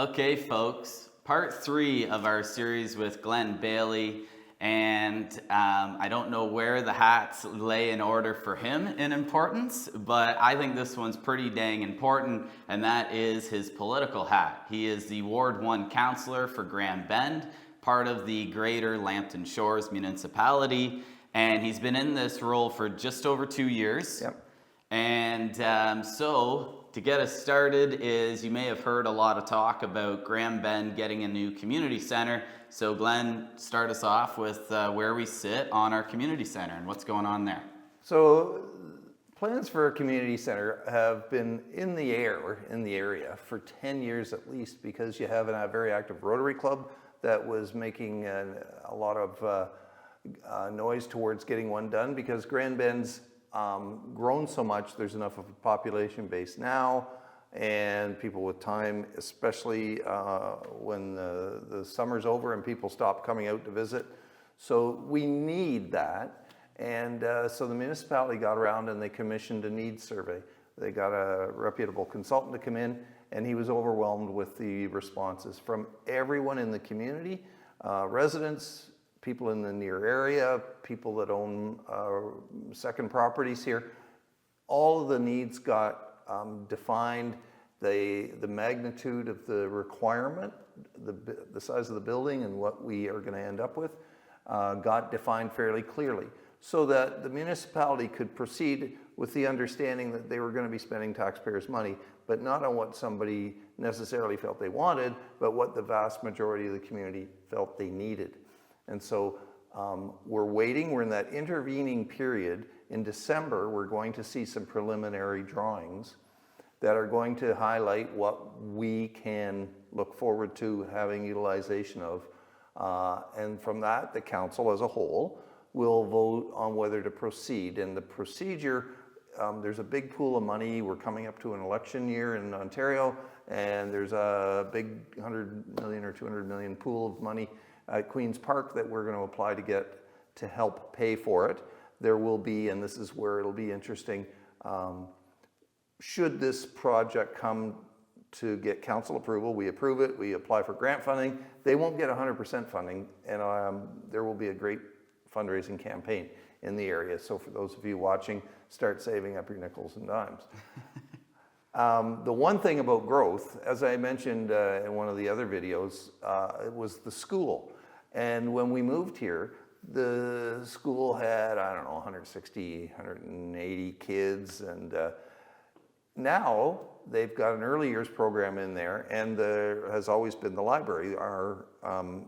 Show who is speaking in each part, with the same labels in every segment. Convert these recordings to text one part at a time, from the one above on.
Speaker 1: Okay, folks, part 3 of our series with Glen Baillie, and I don't know where the hats lay in order for him in importance, but I think this one's pretty dang important, and that is his political hat. He is the Ward 1 Councillor for Grand Bend, part of the Greater Lambton Shores Municipality, and he's been in this role for just over 2 years.
Speaker 2: Yep.
Speaker 1: And so to get us started is, you may have heard a lot of talk about Grand Bend getting a new community center. So Glen, start us off with where we sit on our community center and what's going on there.
Speaker 2: So plans for a community center have been in the area for 10 years at least, because you have a very active Rotary Club that was making a lot of noise towards getting one done, because Grand Bend's grown so much. There's enough of a population base now, and people with time, especially when the summer's over and people stop coming out to visit. So we need that. And so the municipality got around and they commissioned a needs survey. They got a reputable consultant to come in, and he was overwhelmed with the responses from everyone in the community, residents, people in the near area, people that own second properties here. All of the needs got defined. The magnitude of the requirement, the size of the building and what we are going to end up with got defined fairly clearly, so that the municipality could proceed with the understanding that they were going to be spending taxpayers' money, but not on what somebody necessarily felt they wanted, but what the vast majority of the community felt they needed. And so we're waiting. We're in that intervening period. In December, we're going to see some preliminary drawings that are going to highlight what we can look forward to having utilization of. And from that, the council as a whole will vote on whether to proceed. And the procedure, there's a big pool of money. We're coming up to an election year in Ontario, and there's a big 100 million or 200 million pool of money at Queen's Park that we're going to apply to get to help pay for it. There will be, and this is where it'll be interesting, should this project come to get council approval, we approve it, we apply for grant funding, they won't get 100% funding, and there will be a great fundraising campaign in the area. So for those of you watching, start saving up your nickels and dimes. The one thing about growth, as I mentioned in one of the other videos, it was the school. And when we moved here, the school had, I don't know, 160, 180 kids. And now they've got an early years program in there, and there has always been the library. Our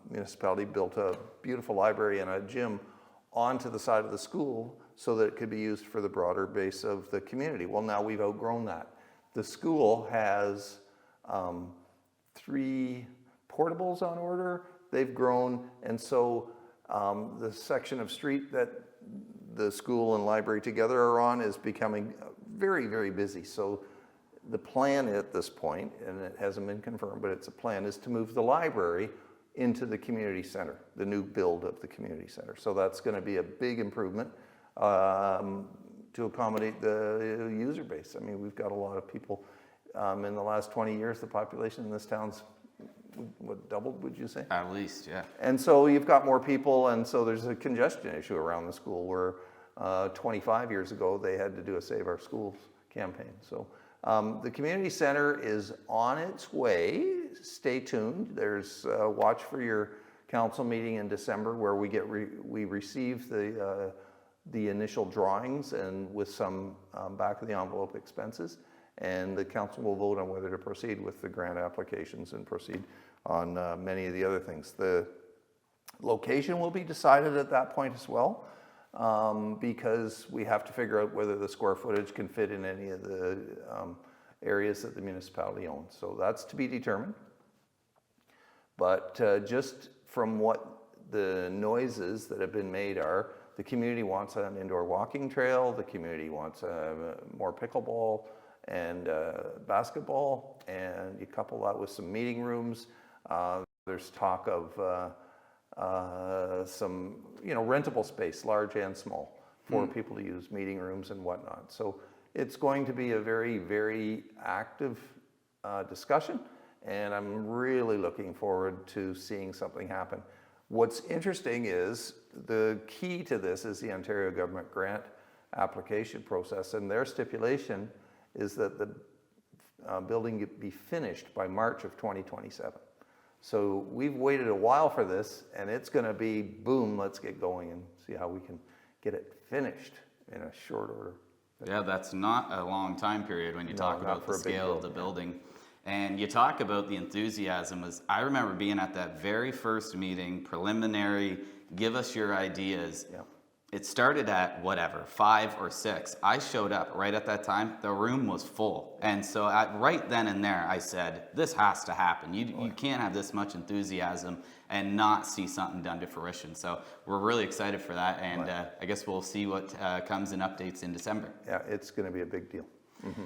Speaker 2: municipality built a beautiful library and a gym onto the side of the school so that it could be used for the broader base of the community. Well, now we've outgrown that. The school has 3 portables on order. They've grown, and so the section of street that the school and library together are on is becoming very, very busy. So the plan at this point, and it hasn't been confirmed, but it's a plan, is to move the library into the community center, the new build of the community center. So that's going to be a big improvement to accommodate the user base. I mean, we've got a lot of people. In the last 20 years, the population in this town's, what, doubled, would you say?
Speaker 1: At least, yeah. And
Speaker 2: so you've got more people, and so there's a congestion issue around the school, where 25 years ago, they had to do a Save Our Schools campaign. So the community center is on its way. Stay tuned. There's watch for your council meeting in December, where we receive the initial drawings and with some back of the envelope expenses, and the council will vote on whether to proceed with the grant applications and proceed on many of the other things. The location will be decided at that point as well, because we have to figure out whether the square footage can fit in any of the areas that the municipality owns. So that's to be determined. But just from what the noises that have been made are, the community wants an indoor walking trail, the community wants more pickleball and basketball, and you couple that with some meeting rooms. There's talk of some, rentable space, large and small, for people to use meeting rooms and whatnot. So it's going to be a very, very active discussion, and I'm really looking forward to seeing something happen. What's interesting is the key to this is the Ontario government grant application process, and their stipulation is that the building be finished by March of 2027. So we've waited a while for this, and it's going to be boom, let's get going and see how we can get it finished in a short order.
Speaker 1: Yeah, that's not a long time period when you talk about the scale of the building. And you talk about the enthusiasm. I remember being at that very first meeting, preliminary, give us your ideas.
Speaker 2: Yeah.
Speaker 1: It started at whatever, 5 or 6. I showed up right at that time. The room was full. And so right then and there, I said, this has to happen. You can't have this much enthusiasm and not see something done to fruition. So we're really excited for that. And I guess we'll see what comes in updates in December.
Speaker 2: Yeah, it's going to be a big deal. Mm-hmm.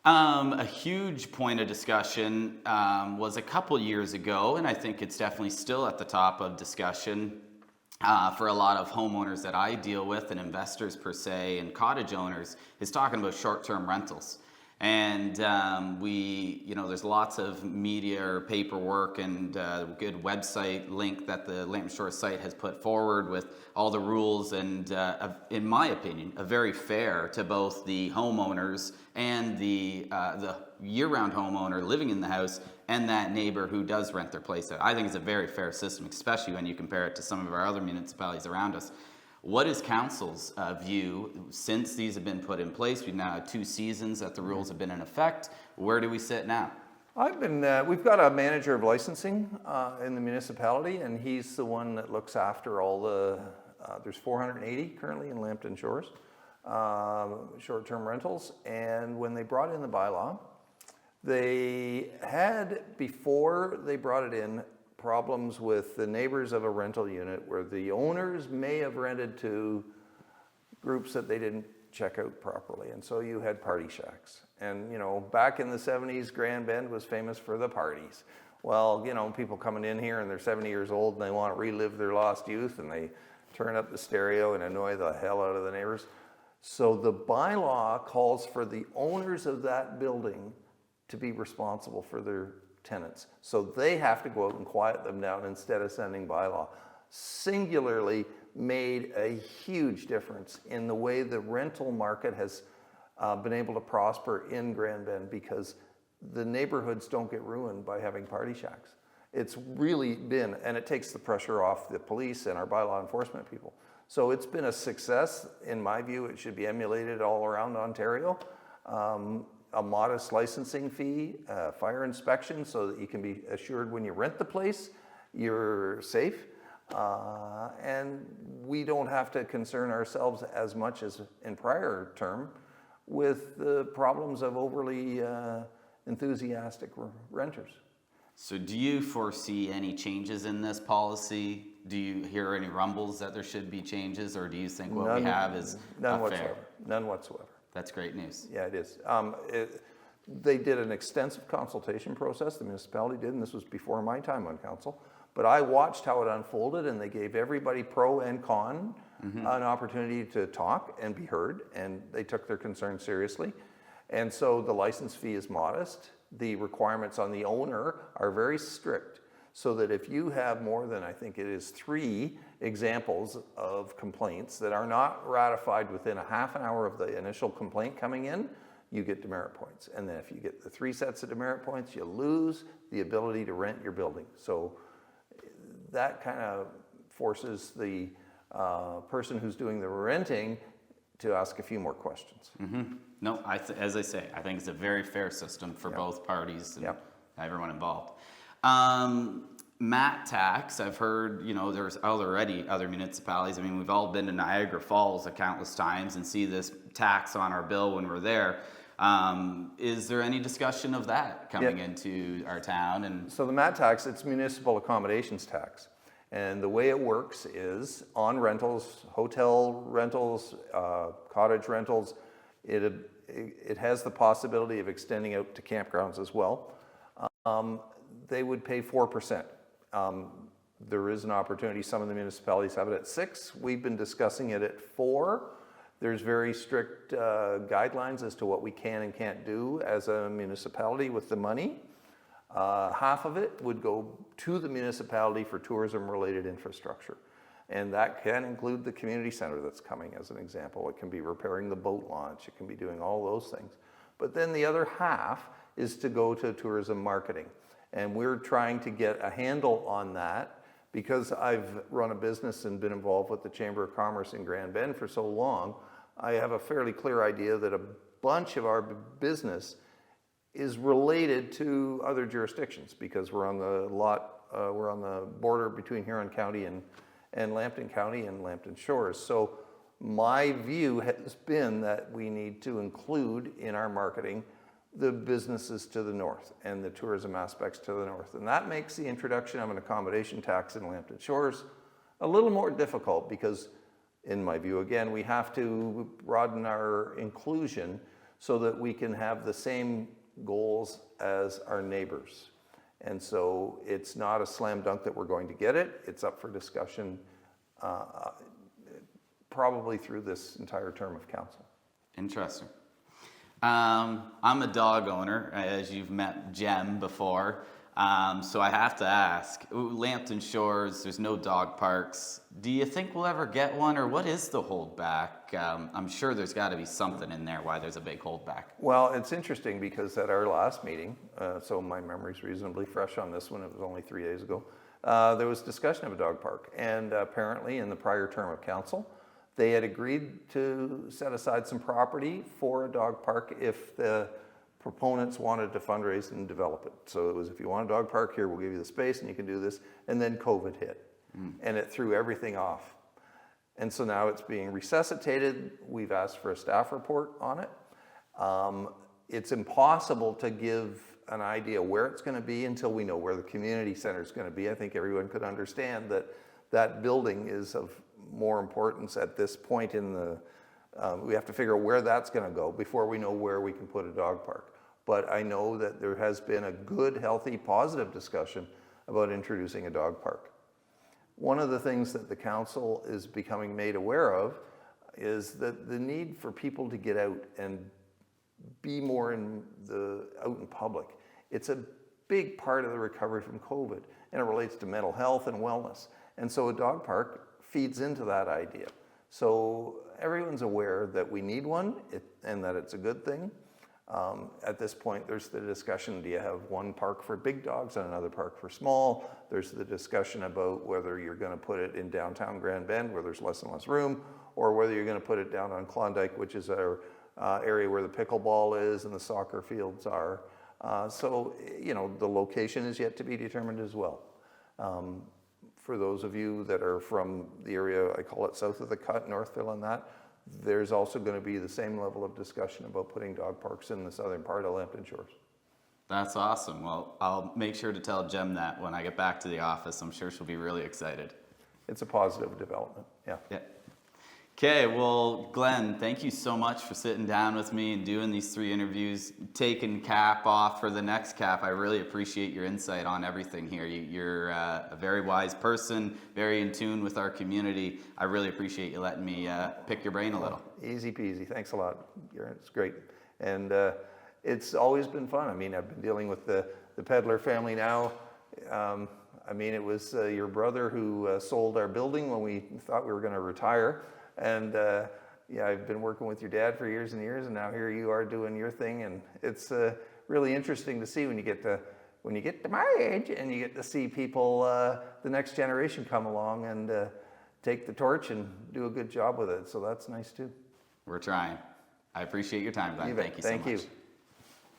Speaker 1: A huge point of discussion was a couple years ago, and I think it's definitely still at the top of discussion for a lot of homeowners that I deal with and investors per se and cottage owners, is talking about short-term rentals. And there's lots of media or paperwork and good website link that the Lambton Shores site has put forward with all the rules and, in my opinion, very fair to both the homeowners and the year-round homeowner living in the house and that neighbor who does rent their place out. I think it's a very fair system, especially when you compare it to some of our other municipalities around us. What is council's view since these have been put in place? We've now had 2 seasons that the rules have been in effect. Where do we sit now?
Speaker 2: We've got a manager of licensing in the municipality, and he's the one that looks after all the, there's 480 currently in Lambton Shores, short-term rentals. And when they brought in the bylaw, they had, before they brought it in, problems with the neighbors of a rental unit where the owners may have rented to groups that they didn't check out properly. And so you had party shacks. And, back in the 70s, Grand Bend was famous for the parties. Well, people coming in here and they're 70 years old and they want to relive their lost youth and they turn up the stereo and annoy the hell out of the neighbors. So the bylaw calls for the owners of that building to be responsible for their tenants. So they have to go out and quiet them down instead of sending bylaw. Singularly made a huge difference in the way the rental market has been able to prosper in Grand Bend, because the neighborhoods don't get ruined by having party shacks. It's really been, and it takes the pressure off the police and our bylaw enforcement people. So it's been a success. In my view, it should be emulated all around Ontario. A modest licensing fee, fire inspection, so that you can be assured when you rent the place, you're safe. And we don't have to concern ourselves as much as in prior term with the problems of overly enthusiastic renters.
Speaker 1: So do you foresee any changes in this policy? Do you hear any rumbles that there should be changes, or do you think what we have is
Speaker 2: none
Speaker 1: fair?
Speaker 2: whatsoever. None whatsoever.
Speaker 1: That's great news.
Speaker 2: Yeah, it is. They did an extensive consultation process, the municipality did, and this was before my time on council. But I watched how it unfolded, and they gave everybody pro and con an opportunity to talk and be heard, and they took their concerns seriously. And so the license fee is modest. The requirements on the owner are very strict, so that if you have more than, I think it is 3 examples of complaints that are not ratified within a half an hour of the initial complaint coming in, you get demerit points. And then if you get the 3 sets of demerit points, you lose the ability to rent your building. So that kind of forces the person who's doing the renting to ask a few more questions.
Speaker 1: No, as I say, I think it's a very fair system for both parties and everyone involved. MAT tax, I've heard, there's already other municipalities. I mean, we've all been to Niagara Falls a countless times and see this tax on our bill when we're there. Is there any discussion of that coming into our town? And
Speaker 2: so the MAT tax, it's municipal accommodations tax. And the way it works is on rentals, hotel rentals, cottage rentals, it has the possibility of extending out to campgrounds as well. They would pay 4%. There is an opportunity, some of the municipalities have it at 6. We've been discussing it at 4. There's very strict guidelines as to what we can and can't do as a municipality with the money. Half of it would go to the municipality for tourism-related infrastructure. And that can include the community center that's coming as an example. It can be repairing the boat launch. It can be doing all those things. But then the other half is to go to tourism marketing. And we're trying to get a handle on that because I've run a business and been involved with the Chamber of Commerce in Grand Bend for so long. I have a fairly clear idea that a bunch of our business is related to other jurisdictions because we're on the border between Huron County and Lambton County and Lambton Shores. So my view has been that we need to include in our marketing the businesses to the north and the tourism aspects to the north. And that makes the introduction of an accommodation tax in Lambton Shores a little more difficult because, in my view, again, we have to broaden our inclusion so that we can have the same goals as our neighbors. And so it's not a slam dunk that we're going to get it. It's up for discussion probably through this entire term of council.
Speaker 1: Interesting. I'm a dog owner, as you've met Jem before. So I have to ask, Lambton Shores, there's no dog parks. Do you think we'll ever get one, or what is the holdback? I'm sure there's got to be something in there why there's a big holdback.
Speaker 2: Well, it's interesting because at our last meeting, so my memory's reasonably fresh on this one, it was only 3 days ago, there was discussion of a dog park. And apparently in the prior term of council, they had agreed to set aside some property for a dog park if the proponents wanted to fundraise and develop it. So it was, if you want a dog park here, we'll give you the space and you can do this. And then COVID hit and it threw everything off. And so now it's being resuscitated. We've asked for a staff report on it. It's impossible to give an idea where it's going to be until we know where the community center is going to be. I think everyone could understand that that building is of more importance at this point in the we have to figure out where that's going to go before we know where we can put a dog park. But I know that there has been a good, healthy, positive discussion about introducing a dog park. One of the things that the council is becoming made aware of is that the need for people to get out and be more out in public. It's a big part of the recovery from COVID, and it relates to mental health and wellness. And so a dog park feeds into that idea. So everyone's aware that we need one and that it's a good thing. At this point, there's the discussion, do you have one park for big dogs and another park for small? There's the discussion about whether you're going to put it in downtown Grand Bend where there's less and less room, or whether you're going to put it down on Klondike, which is our area where the pickleball is and the soccer fields are. So, you know, the location is yet to be determined as well. For those of you that are from the area, I call it south of the Cut, Northville and that, there's also going to be the same level of discussion about putting dog parks in the southern part of Lambton Shores. That's
Speaker 1: awesome. Well, I'll make sure to tell Jem that when I get back to the office. I'm sure she'll be really excited.
Speaker 2: It's a positive development, yeah.
Speaker 1: Okay, well, Glen, thank you so much for sitting down with me and doing these 3 interviews, taking cap off for the next cap. I really appreciate your insight on everything here. You're a very wise person, very in tune with our community. I really appreciate you letting me pick your brain a little.
Speaker 2: Easy peasy. Thanks a lot. It's great. And it's always been fun. I mean, I've been dealing with the Peddler family now. I mean, it was your brother who sold our building when we thought we were going to retire. And yeah, I've been working with your dad for years and years, and now here you are doing your thing, and it's really interesting to see when you get to my age and you get to see people, the next generation come along and take the torch and do a good job with it. So that's nice too.
Speaker 1: We're trying. I appreciate your time, Glen. Thank you so much.
Speaker 2: Thank you.